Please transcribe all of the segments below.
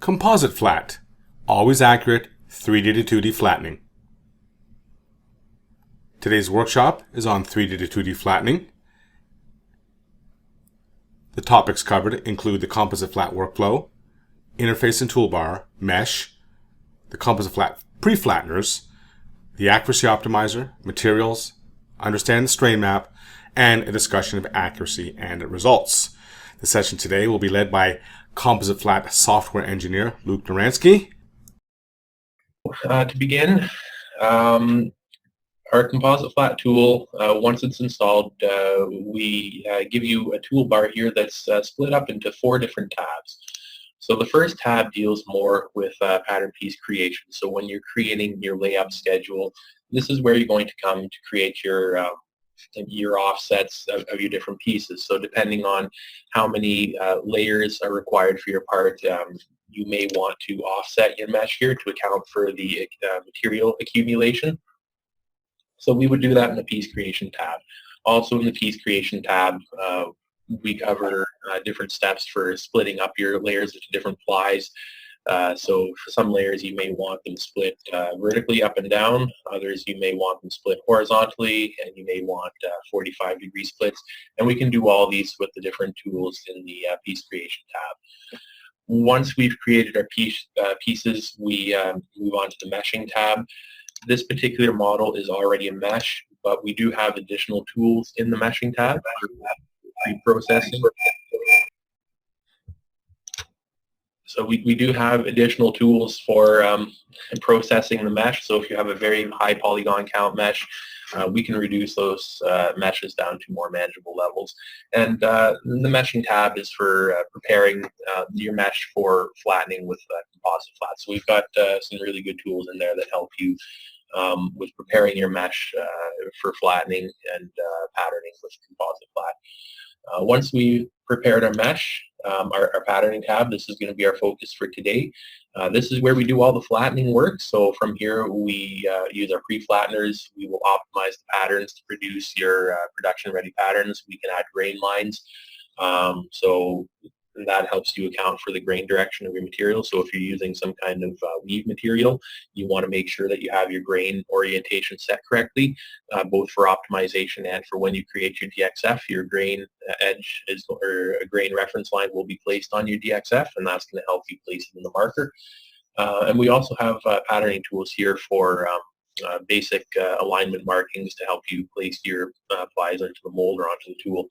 Composite Flat, always accurate 3D to 2D flattening. Today's workshop is on 3D to 2D flattening. The topics covered include the Composite Flat workflow, interface and toolbar, mesh, the Composite Flat pre-flatteners, the accuracy optimizer, materials, understand the strain map, and a discussion of accuracy and results. The session today will be led by Composite Flat software engineer Luke Naranski. To begin, our Composite Flat tool, once it's installed, we give you a toolbar here that's split up into 4 different tabs. So the first tab deals more with pattern piece creation. So when you're creating your layup schedule, this is where you're going to come to create your offsets of your different pieces. So depending on how many layers are required for your part, you may want to offset your mesh here to account for the material accumulation. So we would do that in the piece creation tab. Also in the piece creation tab, we cover different steps for splitting up your layers into different plies. So for some layers you may want them split vertically up and down, others you may want them split horizontally, and you may want 45-degree splits, and we can do all these with the different tools in the piece creation tab. Once we've created our pieces, we move on to the meshing tab. This particular model is already a mesh, but we do have additional tools in the meshing tab for pre-processing. So we do have additional tools for processing the mesh. So if you have a very high polygon count mesh, we can reduce those meshes down to more manageable levels. And the meshing tab is for preparing your mesh for flattening with Composite Flat. So we've got some really good tools in there that help you with preparing your mesh for flattening and patterning with Composite Flat. Once we've prepared our mesh, our patterning tab, this is going to be our focus for today. This is where we do all the flattening work. So from here we use our pre-flatteners. We will optimize the patterns to produce your production-ready patterns. We can add grain lines. So that helps you account for the grain direction of your material. So if you're using some kind of weave material, you want to make sure that you have your grain orientation set correctly, both for optimization and for when you create your DXF. Your grain edge or a grain reference line will be placed on your DXF, and that's going to help you place it in the marker. And we also have patterning tools here for basic alignment markings to help you place your plies into the mold or onto the tool.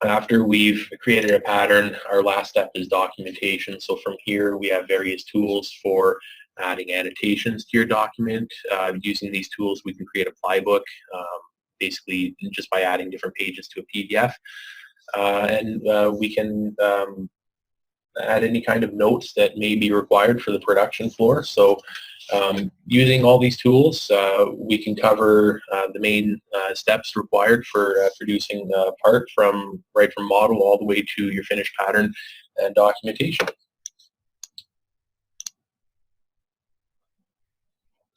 After we've created a pattern, our last step is documentation. So from here, we have various tools for adding annotations to your document. Using these tools, we can create a ply book, basically just by adding different pages to a PDF. And we can add any kind of notes that may be required for the production floor. So using all these tools, we can cover the main steps required for producing a part right from model all the way to your finished pattern and documentation.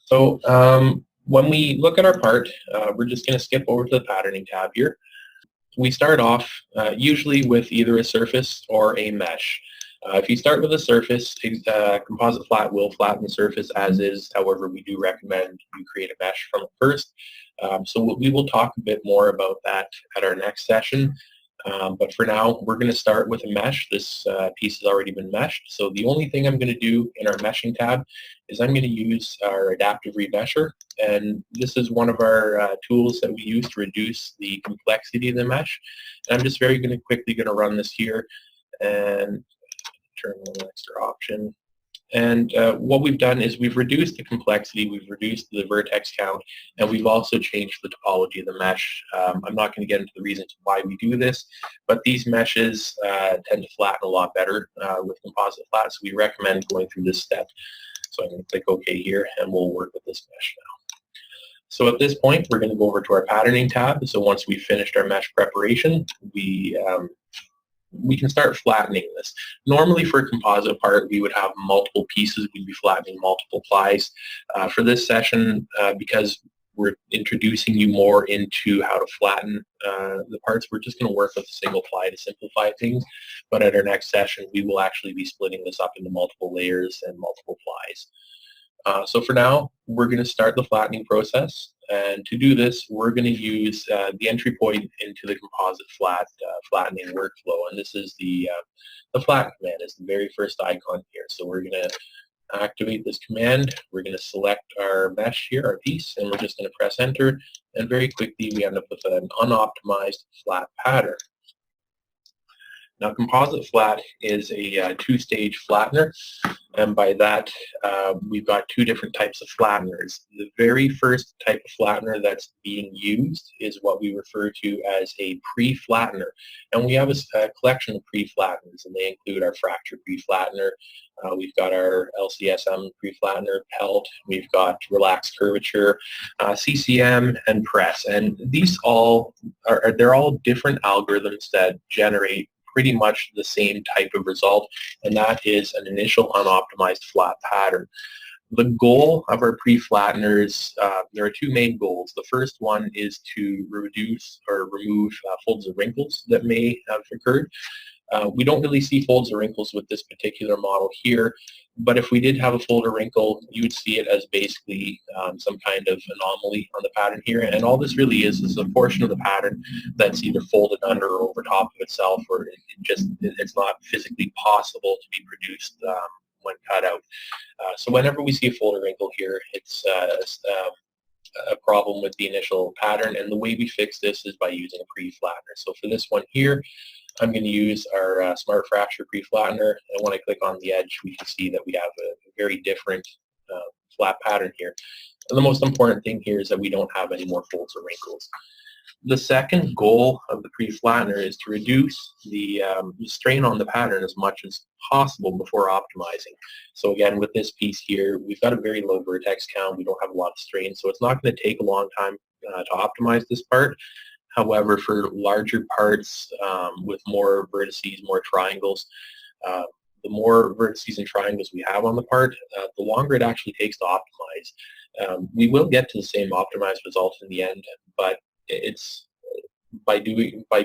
So when we look at our part, we're just going to skip over to the patterning tab here. We start off usually with either a surface or a mesh. If you start with a surface, Composite Flat will flatten the surface as is. However, we do recommend you create a mesh from it first. So we will talk a bit more about that at our next session. But for now, we're going to start with a mesh. This piece has already been meshed. So the only thing I'm going to do in our meshing tab is I'm going to use our adaptive remesher. And this is one of our tools that we use to reduce the complexity of the mesh. And I'm just quickly going to run this here and turn on an extra option. And what we've done is we've reduced the complexity, we've reduced the vertex count, and we've also changed the topology of the mesh. I'm not going to get into the reasons why we do this, but these meshes tend to flatten a lot better with Composite Flat, so we recommend going through this step. So I'm going to click OK here, and we'll work with this mesh now. So at this point, we're going to go over to our patterning tab. So once we've finished our mesh preparation, we can start flattening this. Normally for a composite part, we would have multiple pieces. We'd be flattening multiple plies. For this session, because we're introducing you more into how to flatten the parts. We're just going to work with a single ply to simplify things, but at our next session we will actually be splitting this up into multiple layers and multiple plies. So for now, we're going to start the flattening process, and to do this, we're going to use the entry point into the Composite Flat flattening workflow, and this is the flatten command is the very first icon here. So we're going to activate this command. We're going to select our mesh here, our piece, and we're just going to press enter, and very quickly we end up with an unoptimized flat pattern. Now, Composite Flat is a two-stage flattener, and by that we've got two different types of flatteners. The very first type of flattener that's being used is what we refer to as a pre-flattener, and we have a collection of pre-flatteners, and they include our fracture pre-flattener, we've got our LCSM pre-flattener, pelt, we've got relaxed curvature, CCM, and press, and these all they're all different algorithms that generate pretty much the same type of result, and that is an initial unoptimized flat pattern. The goal of our pre-flatteners, there are two main goals. The first one is to reduce or remove folds or wrinkles that may have occurred. We don't really see folds or wrinkles with this particular model here, but if we did have a fold or wrinkle, you would see it as basically some kind of anomaly on the pattern here, and all this really is a portion of the pattern that's either folded under or over top of itself, or it's not physically possible to be produced when cut out. So whenever we see a fold or wrinkle here, it's a problem with the initial pattern, and the way we fix this is by using a pre-flattener. So for this one here, I'm going to use our Smart Fracture pre-flattener, and when I click on the edge, we can see that we have a very different flat pattern here. And the most important thing here is that we don't have any more folds or wrinkles. The second goal of the pre-flattener is to reduce the strain on the pattern as much as possible before optimizing. So again, with this piece here, we've got a very low vertex count. We don't have a lot of strain, so it's not going to take a long time to optimize this part. However, for larger parts with more vertices, more triangles, the more vertices and triangles we have on the part, the longer it actually takes to optimize. We will get to the same optimized result in the end, but it's by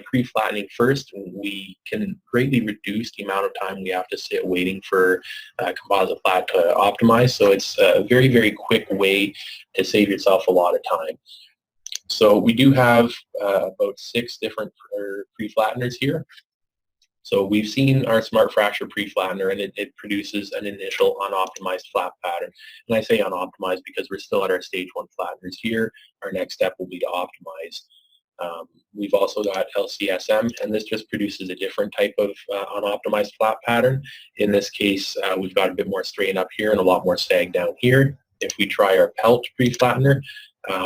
pre-flattening first, we can greatly reduce the amount of time we have to sit waiting for Composite Flat to optimize. So it's a very, very quick way to save yourself a lot of time. So we do have about 6 different pre-flatteners here. So we've seen our Smart Fracture pre-flattener, and it produces an initial unoptimized flat pattern. And I say unoptimized because we're still at our stage 1 flatteners here. Our next step will be to optimize. We've also got LCSM, and this just produces a different type of unoptimized flat pattern. In this case, we've got a bit more strain up here and a lot more sag down here. If we try our pelt pre-flattener,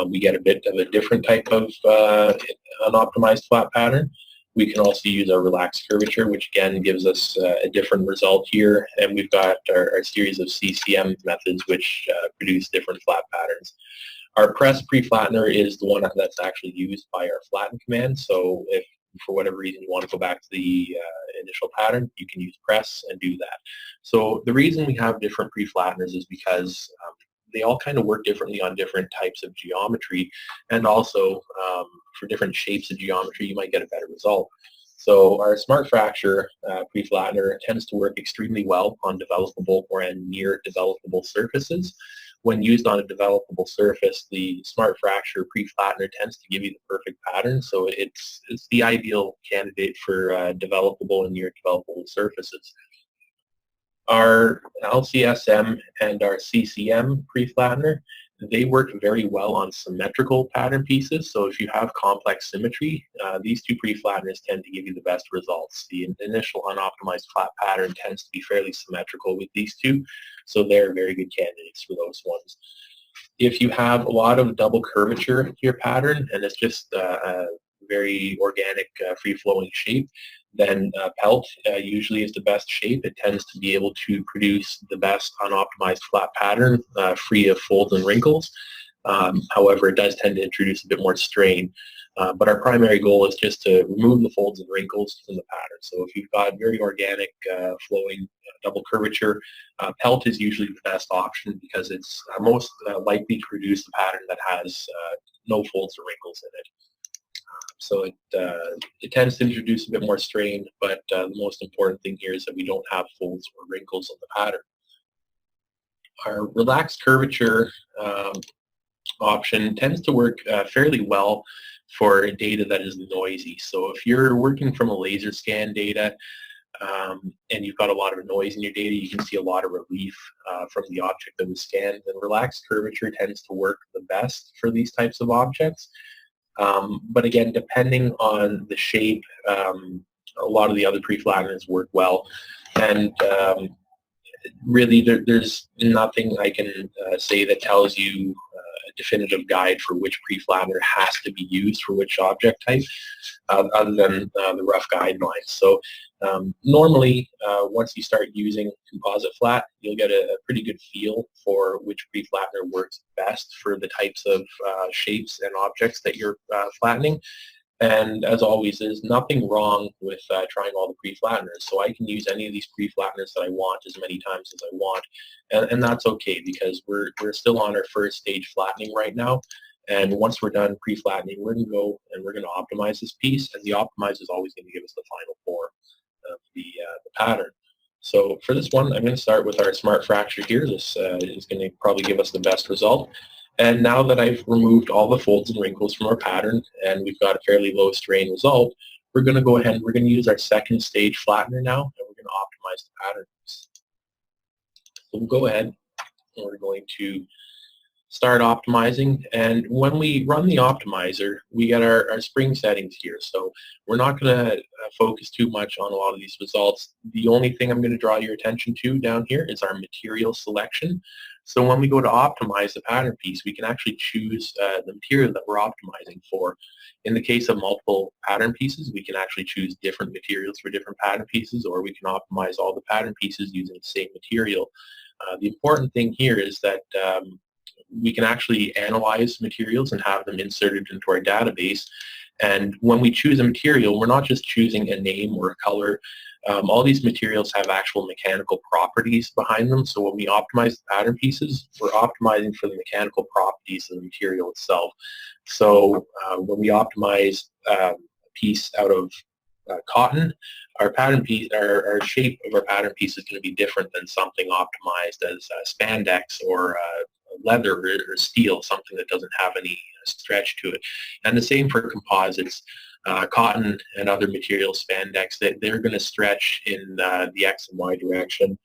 we get a bit of a different type of unoptimized flat pattern. We can also use our relaxed curvature, which again gives us a different result here. And we've got our series of CCM methods, which produce different flat patterns. Our press pre-flattener is the one that's actually used by our flatten command. So if for whatever reason you want to go back to the initial pattern, you can use press and do that. So the reason we have different pre-flatteners is because they all kind of work differently on different types of geometry, and also for different shapes of geometry you might get a better result. So our Smart Fracture pre-flattener tends to work extremely well on developable or near developable surfaces. When used on a developable surface, the Smart Fracture pre-flattener tends to give you the perfect pattern, so it's the ideal candidate for developable and near developable surfaces. Our LCSM and our CCM pre-flattener, they work very well on symmetrical pattern pieces. So if you have complex symmetry, these two pre-flatteners tend to give you the best results. The initial unoptimized flat pattern tends to be fairly symmetrical with these two, so they're very good candidates for those ones. If you have a lot of double curvature to your pattern and it's just a very organic, free-flowing shape, then pelt usually is the best shape. It tends to be able to produce the best unoptimized flat pattern, free of folds and wrinkles. However, it does tend to introduce a bit more strain. But our primary goal is just to remove the folds and wrinkles from the pattern. So if you've got very organic flowing double curvature, pelt is usually the best option because it's most likely to produce a pattern that has no folds or wrinkles in it. So it tends to introduce a bit more strain, but the most important thing here is that we don't have folds or wrinkles on the pattern. Our relaxed curvature option tends to work fairly well for data that is noisy. So if you're working from a laser scan data and you've got a lot of noise in your data, you can see a lot of relief from the object that was scanned. And relaxed curvature tends to work the best for these types of objects. But again, depending on the shape, a lot of the other pre-flatteners work well. And really, there's nothing I can say that tells you a definitive guide for which pre-flattener has to be used for which object type, other than the rough guidelines. So normally, once you start using Composite Flat, you'll get a pretty good feel for which pre-flattener works best for the types of shapes and objects that you're flattening. And as always, there's nothing wrong with trying all the pre-flatteners. So I can use any of these pre-flatteners that I want as many times as I want. And that's okay because we're still on our first stage flattening right now. And once we're done pre-flattening, we're going to go and we're going to optimize this piece. And the optimize is always going to give us the final form of the pattern. So for this one, I'm going to start with our smart fracture here. This is going to probably give us the best result. And now that I've removed all the folds and wrinkles from our pattern and we've got a fairly low strain result, we're going to go ahead and we're going to use our second stage flattener now, and we're going to optimize the pattern. So we'll go ahead and we're going to start optimizing. And when we run the optimizer, we get our spring settings here. So we're not going to focus too much on a lot of these results. The only thing I'm going to draw your attention to down here is our material selection. So when we go to optimize the pattern piece, we can actually choose the material that we're optimizing for. In the case of multiple pattern pieces, we can actually choose different materials for different pattern pieces, or we can optimize all the pattern pieces using the same material. The important thing here is that we can actually analyze materials and have them inserted into our database. And when we choose a material, we're not just choosing a name or a color. All these materials have actual mechanical properties behind them. So when we optimize the pattern pieces, we're optimizing for the mechanical properties of the material itself. So when we optimize a piece out of cotton, our pattern piece, our shape of our pattern piece is going to be different than something optimized as spandex or leather or steel, something that doesn't have any stretch to it. And the same for composites. Cotton and other materials, spandex, they're going to stretch in the X and Y direction,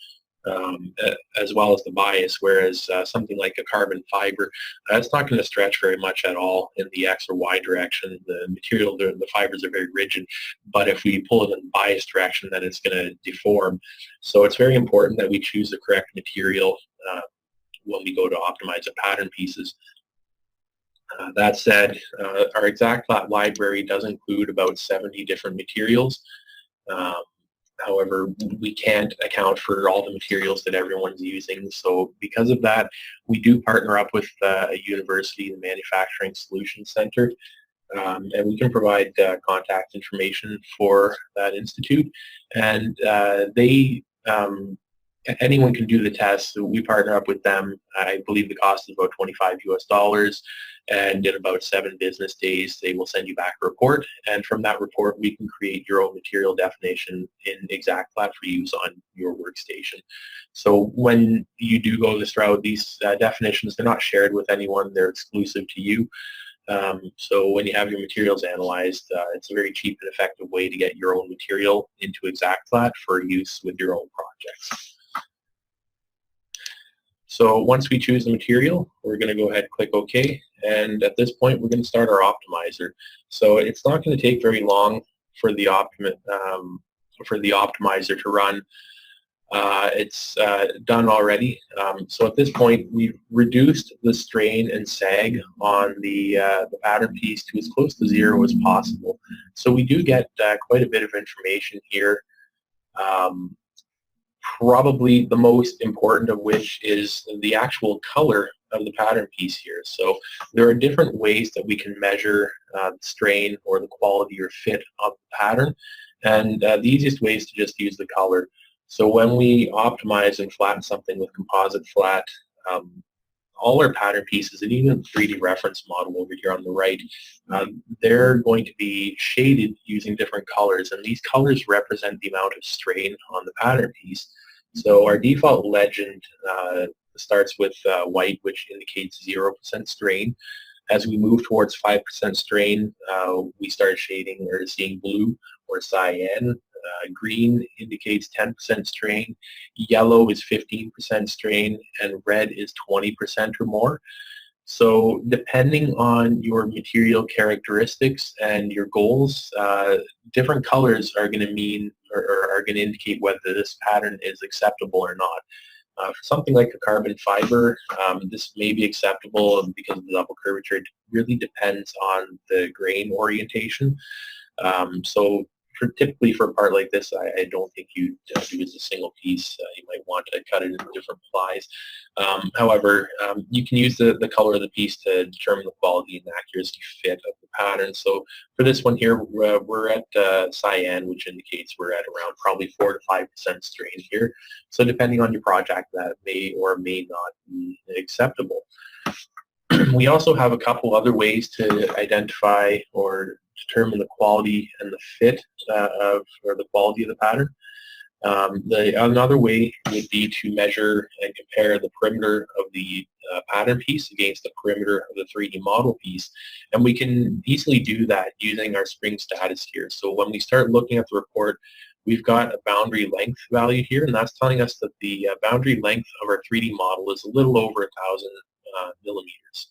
as well as the bias, whereas something like a carbon fiber, it's not going to stretch very much at all in the X or Y direction. The material, the fibers are very rigid, but if we pull it in the bias direction, then it's going to deform. So it's very important that we choose the correct material when we go to optimize the pattern pieces. That said, our ExactFlat library does include about 70 different materials. However, we can't account for all the materials that everyone's using. So because of that, we do partner up with a university, the Manufacturing Solutions Center, and we can provide contact information for that institute. And anyone can do the test. So we partner up with them. I believe the cost is about $25 US, and in about 7 business days, they will send you back a report. And from that report, we can create your own material definition in ExactFlat for use on your workstation. So when you do go this route, these definitions, they're not shared with anyone. They're exclusive to you. So when you have your materials analyzed, it's a very cheap and effective way to get your own material into ExactFlat for use with your own projects. So once we choose the material, we're going to go ahead and click OK. And at this point, we're going to start our optimizer. So it's not going to take very long for the optimizer to run. It's done already. So at this point, we've reduced the strain and sag on the pattern piece to as close to 0 as possible. So we do get quite a bit of information here Probably the most important of which is the actual color of the pattern piece here. So there are different ways that we can measure the strain or the quality or fit of the pattern, and the easiest way is to just use the color. So when we optimize and flatten something with Composite Flat, all our pattern pieces, and even the 3D reference model over here on the right, they're going to be shaded using different colors, and these colors represent the amount of strain on the pattern piece. So our default legend starts with white, which indicates 0% strain. As we move towards 5% strain, we start shading or seeing blue or cyan. Green indicates 10% strain, yellow is 15% strain, and red is 20% or more. So depending on your material characteristics and your goals, different colors are going to mean or are going to indicate whether this pattern is acceptable or not. For something like a carbon fiber, this may be acceptable because of the double curvature. It really depends on the grain orientation. So typically for a part like this, I don't think you'd do it as a single piece. You might want to cut it into different plies. However, you can use the color of the piece to determine the quality and accuracy fit of the pattern. So for this one here, we're at cyan, which indicates we're at around probably 4 to 5% strain here. So depending on your project, that may or may not be acceptable. We also have a couple other ways to identify or determine the quality and the fit or the quality of the pattern. Another way would be to measure and compare the perimeter of the pattern piece against the perimeter of the 3D model piece, and we can easily do that using our spring status here. So when we start looking at the report, we've got a boundary length value here, and that's telling us that the boundary length of our 3D model is a little over 1,000 millimeters.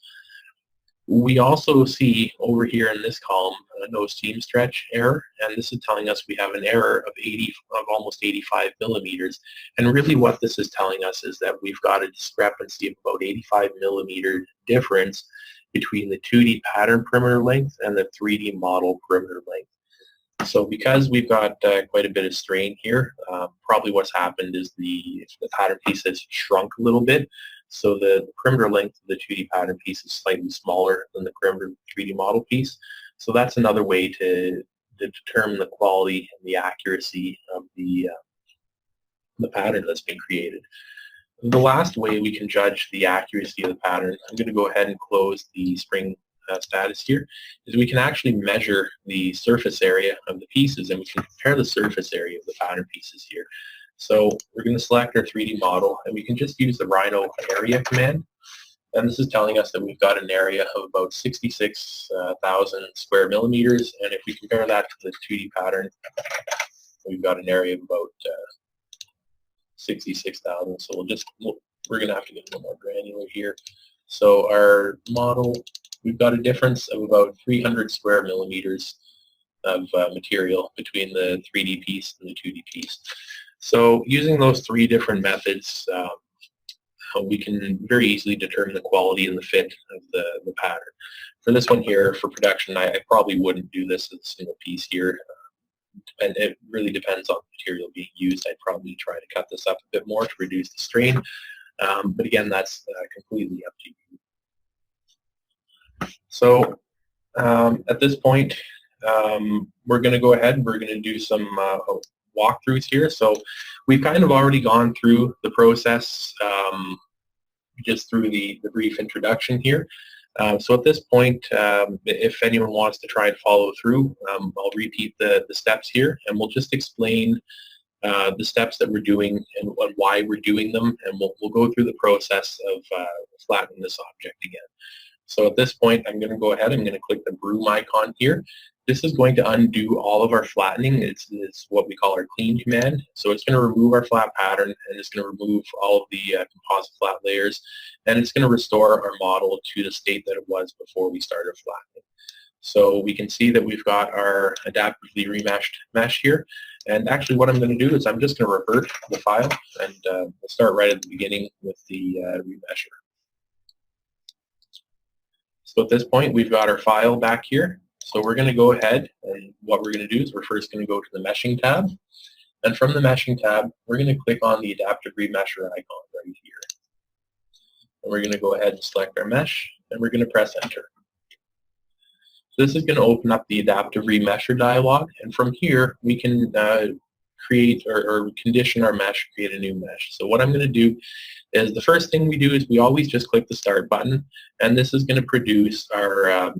We also see over here in this column no seam stretch error, and this is telling us we have an error of almost 85 millimeters. And really what this is telling us is that we've got a discrepancy of about 85 millimeter difference between the 2D pattern perimeter length and the 3D model perimeter length. So because we've got quite a bit of strain here, probably what's happened is the pattern piece has shrunk a little bit. So the perimeter length of the 2D pattern piece is slightly smaller than the perimeter of the 3D model piece. So that's another way to determine the quality and the accuracy of the pattern that's been created. The last way we can judge the accuracy of the pattern, I'm going to go ahead and close the spring status here, is we can actually measure the surface area of the pieces, and we can compare the surface area of the pattern pieces here. So we're going to select our 3D model, and we can just use the Rhino area command. And this is telling us that we've got an area of about 66,000 square millimeters. And if we compare that to the 2D pattern, we've got an area of about 66,000. So we're going to have to get a little more granular here. So our model, we've got a difference of about 300 square millimeters of material between the 3D piece and the 2D piece. So using those three different methods, we can very easily determine the quality and the fit of the pattern. For this one here, for production, I probably wouldn't do this as a single piece here. And it really depends on the material being used. I'd probably try to cut this up a bit more to reduce the strain. But again, that's completely up to you. So at this point, we're going to go ahead and we're going to do some walkthroughs here. So we've kind of already gone through the process just through the brief introduction here. So at this point, if anyone wants to try and follow through, I'll repeat the steps here, and we'll just explain the steps that we're doing and why we're doing them, and we'll go through the process of flattening this object again. So at this point, I'm going to go ahead, I'm going to click the broom icon here. This is going to undo all of our flattening. It's what we call our clean command. So it's going to remove our flat pattern, and it's going to remove all of the composite flat layers, and it's going to restore our model to the state that it was before we started flattening. So we can see that we've got our adaptively remeshed mesh here. And actually what I'm going to do is I'm just going to revert the file, and we'll start right at the beginning with the remesher. So at this point, we've got our file back here. So we're going to go ahead, and what we're going to do is we're first going to go to the meshing tab, And from the meshing tab, we're going to click on the adaptive remesher icon right here. And we're going to go ahead and select our mesh, and we're going to press enter. So this is going to open up the adaptive remesher dialog, and from here we can create or condition our mesh, create a new mesh. So what I'm going to do is the first thing we do is we always just click the start button, and this is going to produce our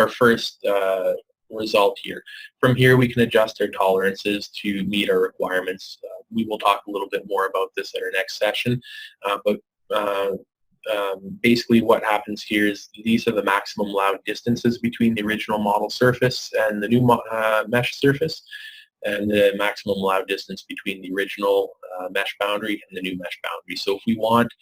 first result here. From here we can adjust our tolerances to meet our requirements. We will talk a little bit more about this in our next session, but basically what happens here is these are the maximum allowed distances between the original model surface and the new mesh surface, and the maximum allowed distance between the original mesh boundary and the new mesh boundary. So if we want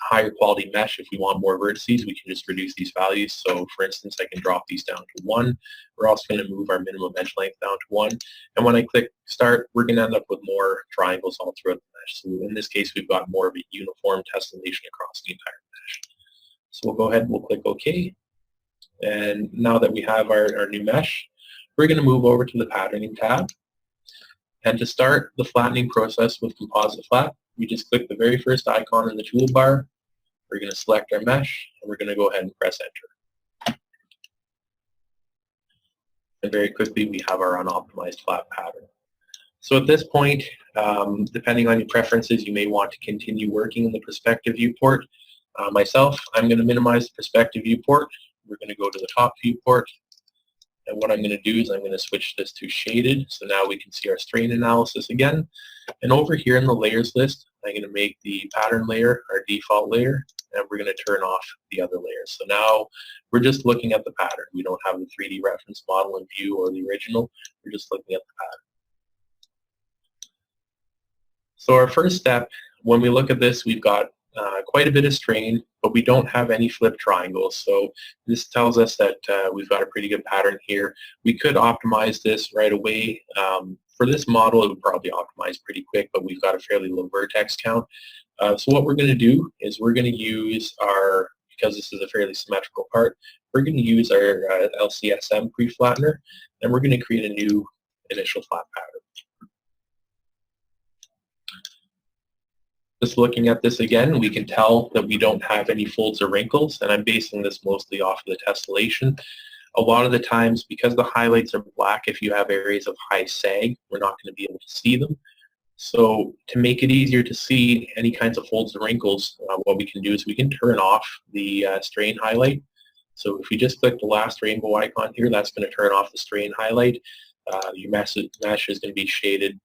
higher quality mesh, if we want more vertices, we can just reduce these values. So for instance, I can drop these down to 1. We're also going to move our minimum edge length down to 1. And when I click start, we're going to end up with more triangles all throughout the mesh. So in this case, we've got more of a uniform tessellation across the entire mesh. So we'll go ahead and we'll click OK. And now that we have our new mesh, we're going to move over to the patterning tab. And to start the flattening process with Composite Flat, we just click the very first icon in the toolbar. We're going to select our mesh, and we're going to go ahead and press enter. And very quickly, we have our unoptimized flat pattern. So at this point, depending on your preferences, you may want to continue working in the perspective viewport. Myself, I'm going to minimize the perspective viewport. We're going to go to the top viewport. And what I'm going to do is I'm going to switch this to shaded, so now we can see our strain analysis again. And over here in the layers list, I'm going to make the pattern layer our default layer, and we're going to turn off the other layers. So now we're just looking at the pattern. We don't have the 3D reference model in view or the original. We're just looking at the pattern. So our first step, when we look at this, we've got quite a bit of strain, but we don't have any flipped triangles. So this tells us that we've got a pretty good pattern here. We could optimize this right away. For this model, it would probably optimize pretty quick, but we've got a fairly low vertex count. So what we're going to do is we're going to use our, because this is a fairly symmetrical part, we're going to use our LCSM pre-flattener, and we're going to create a new initial flat pattern. Just looking at this again, we can tell that we don't have any folds or wrinkles, and I'm basing this mostly off of the tessellation. A lot of the times, because the highlights are black, if you have areas of high sag, we're not going to be able to see them. So to make it easier to see any kinds of folds or wrinkles, what we can do is we can turn off the strain highlight. So if we just click the last rainbow icon here, that's going to turn off the strain highlight. Your mesh is going to be shaded.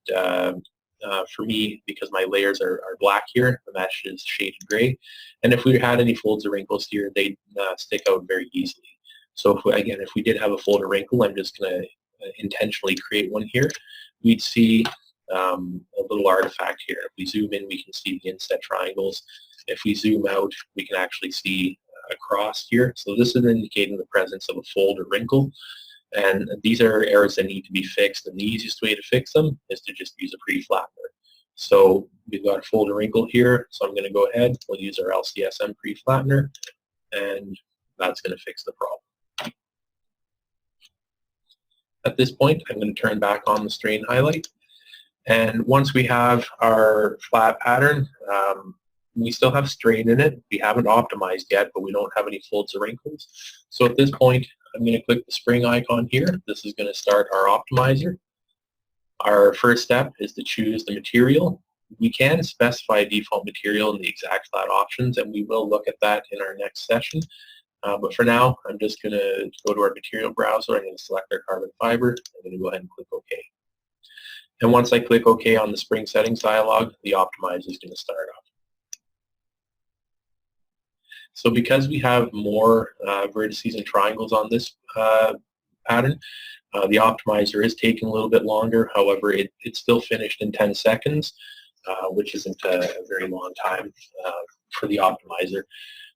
For me, because my layers are black here, the mesh is shaded gray. And if we had any folds or wrinkles here, they'd stick out very easily. So if we did have a fold or wrinkle, I'm just going to intentionally create one here. We'd see a little artifact here. If we zoom in, we can see the inset triangles. If we zoom out, we can actually see a cross here. So this is indicating the presence of a fold or wrinkle. And these are errors that need to be fixed, and the easiest way to fix them is to just use a pre-flattener. So we've got a fold or wrinkle here, so I'm going to go ahead, we'll use our LCSM pre-flattener, and that's going to fix the problem. At this point, I'm going to turn back on the strain highlight, and once we have our flat pattern, we still have strain in it. We haven't optimized yet, but we don't have any folds or wrinkles. So at this point, I'm going to click the spring icon here. This is going to start our optimizer. Our first step is to choose the material. We can specify a default material in the ExactFlat options, and we will look at that in our next session. But for now, I'm just going to go to our material browser. I'm going to select our carbon fiber. I'm going to go ahead and click OK. And once I click OK on the spring settings dialog, the optimizer is going to start up. So because we have more vertices and triangles on this pattern, the optimizer is taking a little bit longer. However, it's still finished in 10 seconds, which isn't a very long time for the optimizer.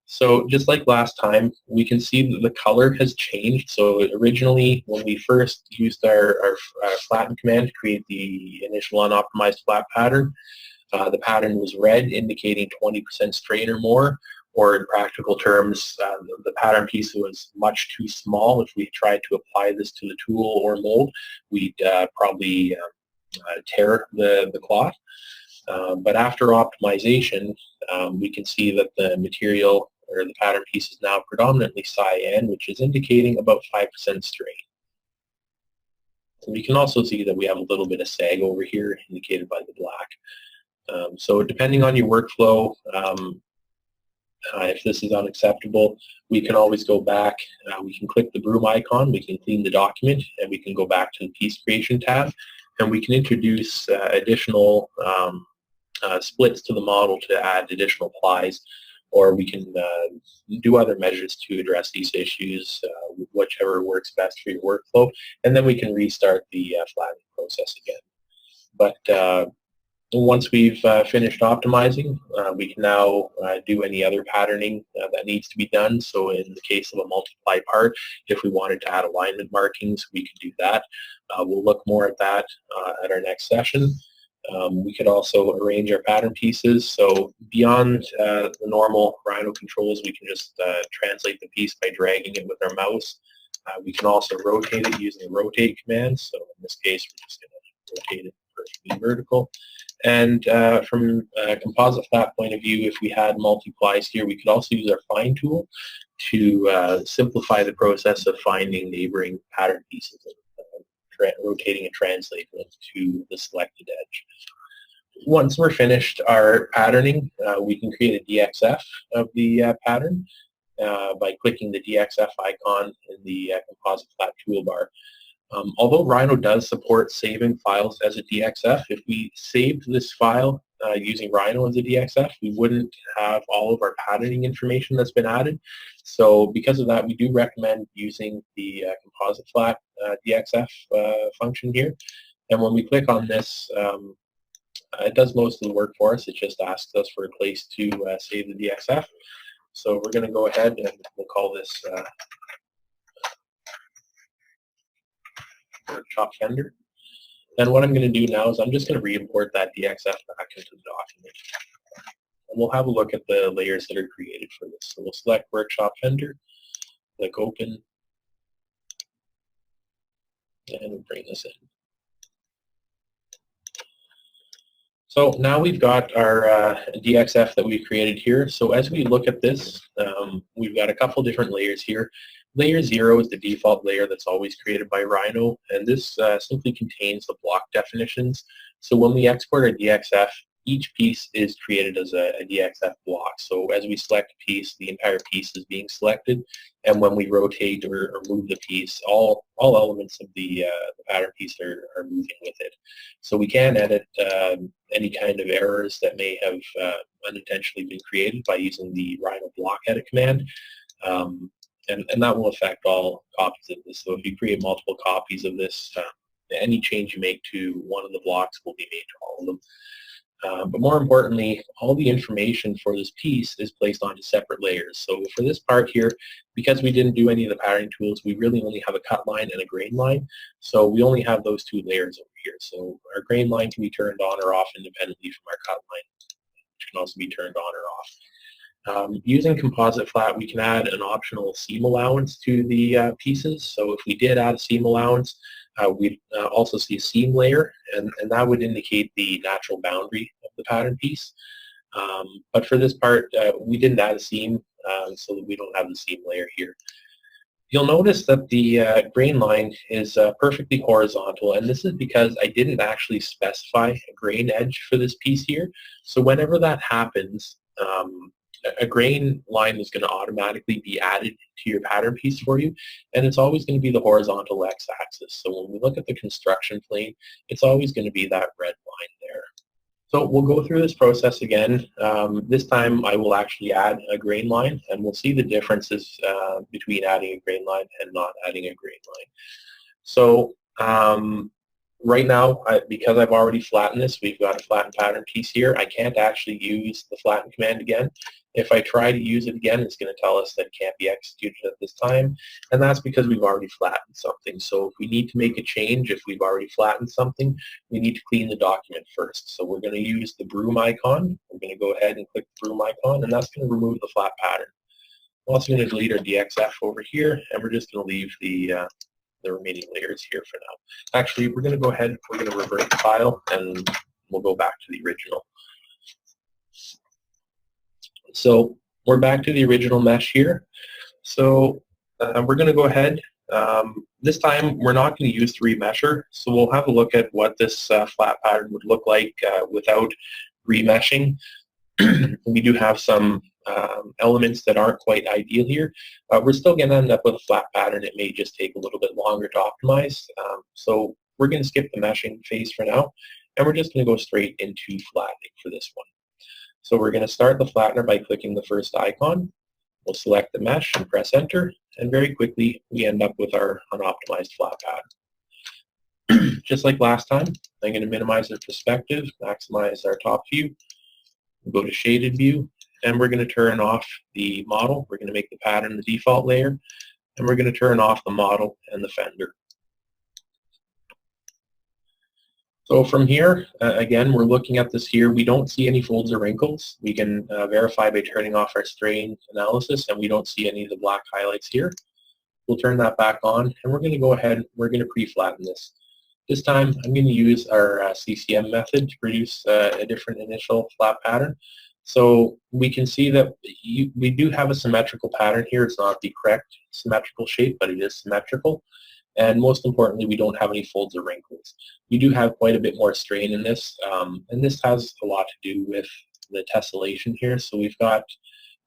So just like last time, we can see that the color has changed. So originally, when we first used our flatten command to create the initial unoptimized flat pattern, the pattern was red, indicating 20% strain or more. Or in practical terms, the pattern piece was much too small. If we tried to apply this to the tool or mold, we'd probably tear the cloth. But after optimization, we can see that the material or the pattern piece is now predominantly cyan, which is indicating about 5% strain. And we can also see that we have a little bit of sag over here, indicated by the black. So depending on your workflow, if this is unacceptable, we can always go back. We can click the broom icon, we can clean the document, and we can go back to the piece creation tab, and we can introduce additional splits to the model to add additional plies, or we can do other measures to address these issues, whichever works best for your workflow, and then we can restart the flattening process again. But once we've finished optimizing, we can now do any other patterning that needs to be done. So in the case of a multiply part, if we wanted to add alignment markings, we could do that. We'll look more at that at our next session. We could also arrange our pattern pieces. So beyond the normal Rhino controls, we can just translate the piece by dragging it with our mouse. We can also rotate it using the rotate command. So in this case, we're just going to rotate it perfectly vertical. And from a composite flat point of view, if we had multiplies here, we could also use our find tool to simplify the process of finding neighboring pattern pieces and rotating and translating them to the selected edge. Once we're finished our patterning, we can create a DXF of the pattern by clicking the DXF icon in the Composite Flat toolbar. Although Rhino does support saving files as a DXF, if we saved this file using Rhino as a DXF, we wouldn't have all of our patterning information that's been added. So because of that, we do recommend using the Composite Flat DXF function here. And when we click on this, it does most of the work for us. It just asks us for a place to save the DXF. So we're going to go ahead and we'll call this workshop fender. And what I'm going to do now is I'm just going to re-import that DXF back into the document. And we'll have a look at the layers that are created for this. So we'll select workshop fender, click open, and we'll bring this in. So now we've got our DXF that we've created here. So as we look at this, we've got a couple different layers here. Layer 0 is the default layer that's always created by Rhino, and this simply contains the block definitions. So when we export our DXF, each piece is created as a DXF block. So as we select a piece, the entire piece is being selected, and when we rotate or move the piece, all elements of the pattern piece are moving with it. So we can edit any kind of errors that may have unintentionally been created by using the Rhino block edit command. And that will affect all copies of this. So if you create multiple copies of this, any change you make to one of the blocks will be made to all of them. But more importantly, all the information for this piece is placed onto separate layers. So for this part here, because we didn't do any of the patterning tools, we really only have a cut line and a grain line. So we only have those two layers over here. So our grain line can be turned on or off independently from our cut line, which can also be turned on or off. Using Composite Flat, we can add an optional seam allowance to the pieces. So if we did add a seam allowance, we'd also see a seam layer, and that would indicate the natural boundary of the pattern piece. But for this part, we didn't add a seam, so that we don't have the seam layer here. You'll notice that the grain line is perfectly horizontal, and this is because I didn't actually specify a grain edge for this piece here. So whenever that happens, a grain line is going to automatically be added to your pattern piece for you, and it's always going to be the horizontal x-axis. So when we look at the construction plane, it's always going to be that red line there. So we'll go through this process again. This time I will actually add a grain line, and we'll see the differences between adding a grain line and not adding a grain line. So right now, because I've already flattened this, we've got a flattened pattern piece here. I can't actually use the flatten command again. If I try to use it again, it's going to tell us that it can't be executed at this time, and that's because we've already flattened something. So if we need to make a change, if we've already flattened something, we need to clean the document first. So we're going to use the broom icon. We're going to go ahead and click the broom icon, and that's going to remove the flat pattern. We're also going to delete our DXF over here, and we're just going to leave the the remaining layers here for now. Actually, we're going to go ahead, we're going to revert the file, and we'll go back to the original. So we're back to the original mesh here. So we're going to go ahead. This time we're not going to use the remesher, so we'll have a look at what this flat pattern would look like without remeshing. We do have some elements that aren't quite ideal here. We're still going to end up with a flat pattern. It may just take a little bit longer to optimize. So we're going to skip the meshing phase for now, and we're just going to go straight into flattening for this one. So we're going to start the flattener by clicking the first icon. We'll select the mesh and press enter, and very quickly we end up with our unoptimized flat pattern. Just like last time, I'm going to minimize the perspective, maximize our top view, go to shaded view, and we're going to turn off the model. We're going to make the pattern the default layer, and we're going to turn off the model and the fender. So from here, again, we're looking at this here. We don't see any folds or wrinkles. We can verify by turning off our strain analysis, and we don't see any of the black highlights here. We'll turn that back on, and we're going to go ahead, we're going to pre-flatten this. This time, I'm going to use our CCM method to produce a different initial flat pattern. So we can see that we do have a symmetrical pattern here. It's not the correct symmetrical shape, but it is symmetrical. And most importantly, we don't have any folds or wrinkles. We do have quite a bit more strain in this, and this has a lot to do with the tessellation here. So we've got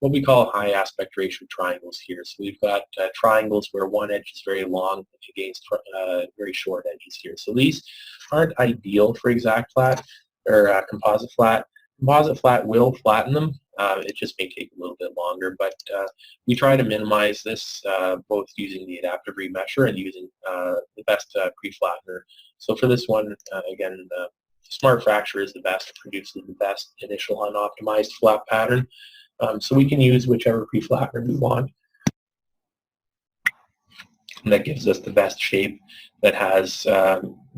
what we call high aspect ratio triangles here. So we've got triangles where one edge is very long against very short edges here. So these aren't ideal for ExactFlat or Composite Flat. Composite Flat will flatten them. It just may take a little bit longer, but we try to minimize this both using the adaptive remesher and using the best pre-flattener. So for this one, again, Smart Fracture is the best. It produces the best initial unoptimized flat pattern. So we can use whichever pre-flattener we want. And that gives us the best shape that has,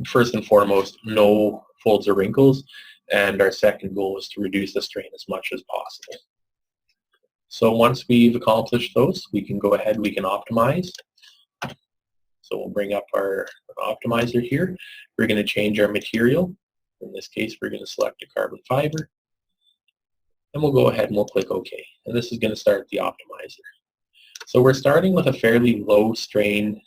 first and foremost, no folds or wrinkles. And our second goal is to reduce the strain as much as possible. So once we've accomplished those, we can go ahead, we can optimize. So we'll bring up our optimizer here. We're going to change our material. In this case, we're going to select a carbon fiber. And we'll go ahead and we'll click OK. And this is going to start the optimizer. So we're starting with a fairly low strain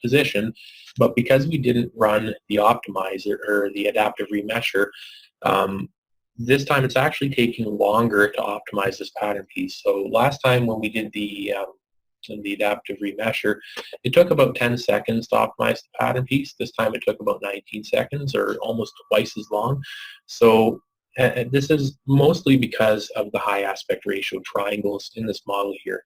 position, but because we didn't run the optimizer or the adaptive remesher, this time it's actually taking longer to optimize this pattern piece. So last time when we did the adaptive remesher, it took about 10 seconds to optimize the pattern piece. This time it took about 19 seconds, or almost twice as long. So this is mostly because of the high aspect ratio triangles in this model here.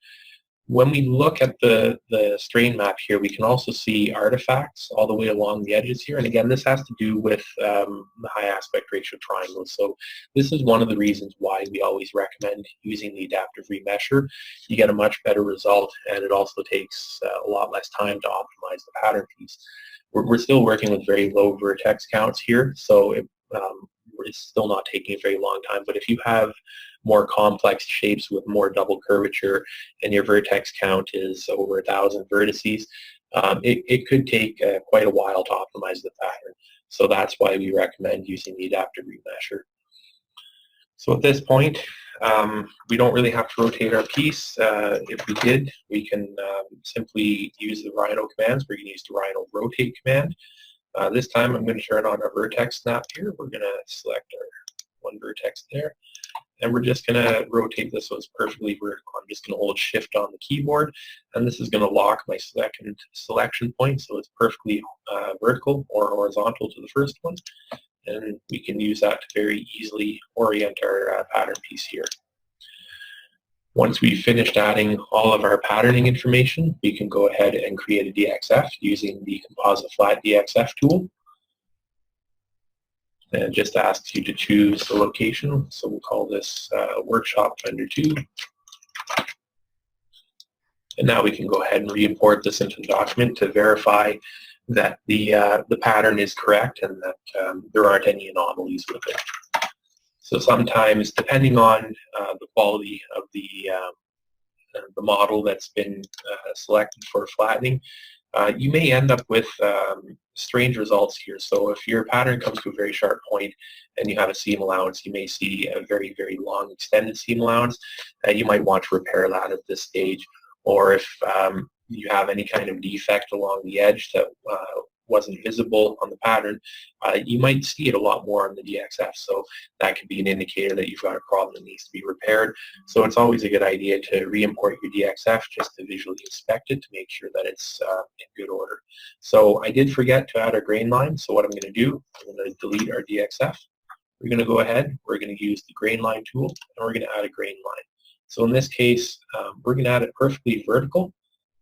When we look at the strain map here, we can also see artifacts all the way along the edges here. And again, this has to do with the high aspect ratio triangles. So this is one of the reasons why we always recommend using the adaptive remesher. You get a much better result, and it also takes a lot less time to optimize the pattern piece. We're still working with very low vertex counts here, so it's still not taking a very long time. But if you have more complex shapes with more double curvature and your vertex count is over 1,000 vertices, it could take quite a while to optimize the pattern. So that's why we recommend using the adaptive remesher. So at this point, we don't really have to rotate our piece. If we did, we can simply use the Rhino commands. We're going to use the Rhino rotate command. This time I'm going to turn on our vertex snap here. We're going to select our one vertex there. And we're just going to rotate this so it's perfectly vertical. I'm just going to hold shift on the keyboard, and this is going to lock my second selection point so it's perfectly vertical or horizontal to the first one. And we can use that to very easily orient our pattern piece here. Once we've finished adding all of our patterning information, we can go ahead and create a DXF using the Composite Flat DXF tool. And it just asks you to choose the location. So we'll call this Workshop Fender 2. And now we can go ahead and re-import this into the document to verify that the pattern is correct and that there aren't any anomalies with it. So sometimes, depending on the quality of the model that's been selected for flattening, you may end up with strange results here. So if your pattern comes to a very sharp point and you have a seam allowance, you may see a very, very long extended seam allowance. You might want to repair that at this stage. Or if you have any kind of defect along the edge that wasn't visible on the pattern, you might see it a lot more on the DXF. So that could be an indicator that you've got a problem that needs to be repaired. So it's always a good idea to re-import your DXF just to visually inspect it to make sure that it's in good order. So I did forget to add our grain line. So what I'm going to do, I'm going to delete our DXF. We're going to go ahead, we're going to use the grain line tool, and we're going to add a grain line. So in this case, we're going to add it perfectly vertical.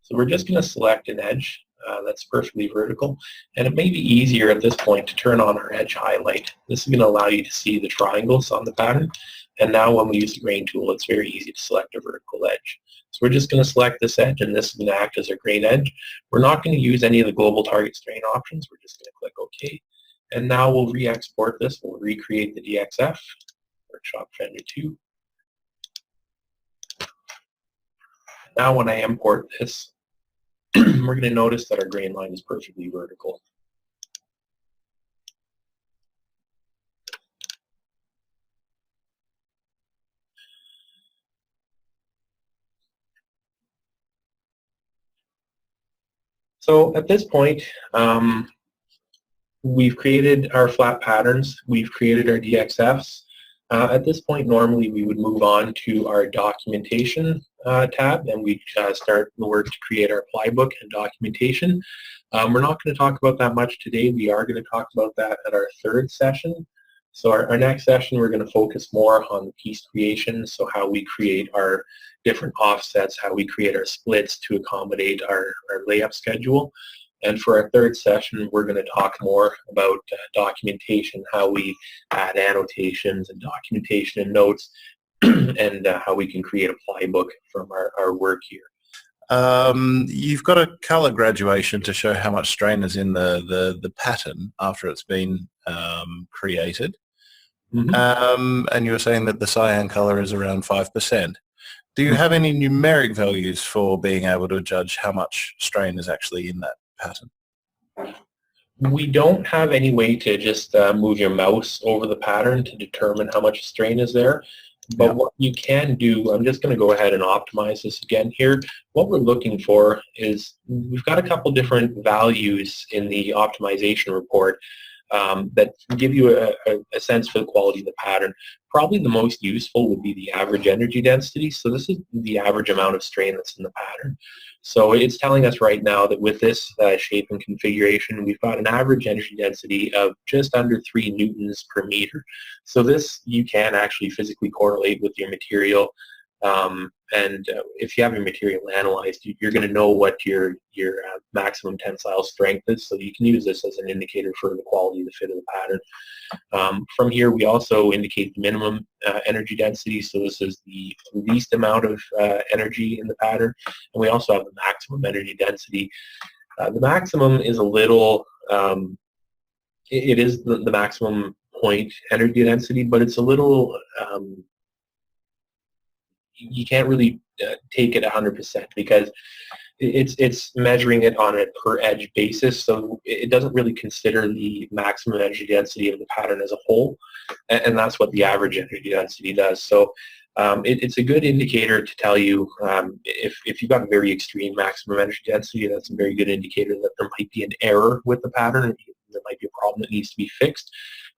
So we're just going to select an edge that's perfectly vertical, and it may be easier at this point to turn on our edge highlight. This is going to allow you to see the triangles on the pattern, and now when we use the grain tool, it's very easy to select a vertical edge. So we're just going to select this edge, and this is going to act as our grain edge. We're not going to use any of the global target strain options. We're just going to click OK, and now we'll re-export this. We'll recreate the DXF, Workshop Fender 2. Now when I import this, we're going to notice that our grain line is perfectly vertical. So at this point, we've created our flat patterns, we've created our DXFs. At this point, normally we would move on to our documentation tab, and we start the work to create our plybook and documentation. We're not going to talk about that much today. We are going to talk about that at our third session. So our next session, we're going to focus more on the piece creation, so how we create our different offsets, how we create our splits to accommodate our layup schedule. And for our third session, we're going to talk more about documentation, how we add annotations and documentation and notes, and how we can create a plybook from our work here. You've got a color graduation to show how much strain is in the pattern after it's been created. Mm-hmm. And you were saying that the cyan color is around 5%. Do you have any numeric values for being able to judge how much strain is actually in that pattern? We don't have any way to just move your mouse over the pattern to determine how much strain is there. But what you can do, I'm just going to go ahead and optimize this again here. What we're looking for is, we've got a couple different values in the optimization report that give you a sense for the quality of the pattern. Probably the most useful would be the average energy density. So this is the average amount of strain that's in the pattern. So it's telling us right now that with this shape and configuration, we've got an average energy density of just under 3 newtons per meter. So this you can actually physically correlate with your material. And if you have your material analyzed, you're going to know what your maximum tensile strength is, so you can use this as an indicator for the quality of the fit of the pattern. From here, we also indicate the minimum energy density, so this is the least amount of energy in the pattern, and we also have the maximum energy density. The maximum is a little, it is the maximum point energy density, but it's a little, you can't really take it 100% because it's measuring it on a per edge basis, so it doesn't really consider the maximum energy density of the pattern as a whole, and that's what the average energy density does. So it's a good indicator to tell you if you've got a very extreme maximum energy density, that's a very good indicator that there might be an error with the pattern, there might be a problem that needs to be fixed.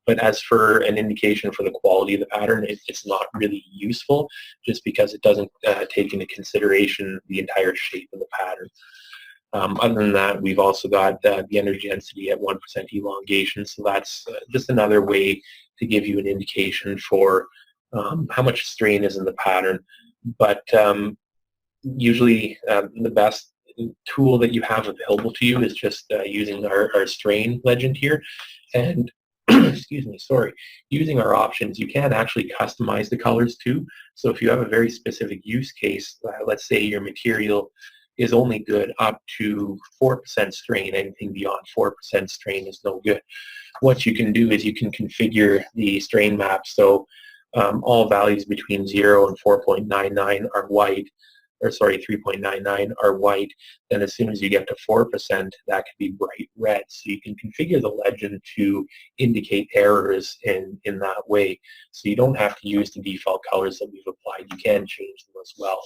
But as for an indication for the quality of the pattern, it's not really useful just because it doesn't take into consideration the entire shape of the pattern. Other than that, we've also got the energy density at 1% elongation, so that's just another way to give you an indication for how much strain is in the pattern. But usually the best tool that you have available to you is just using our strain legend here. And excuse me, sorry, using our options, you can actually customize the colors too. So if you have a very specific use case, let's say your material is only good up to 4% strain, anything beyond 4% strain is no good. What you can do is you can configure the strain map so all values between 0 and 4.99 are white, or sorry, 3.99 are white, then as soon as you get to 4%, that could be bright red. So you can configure the legend to indicate errors in that way. So you don't have to use the default colors that we've applied. You can change them as well.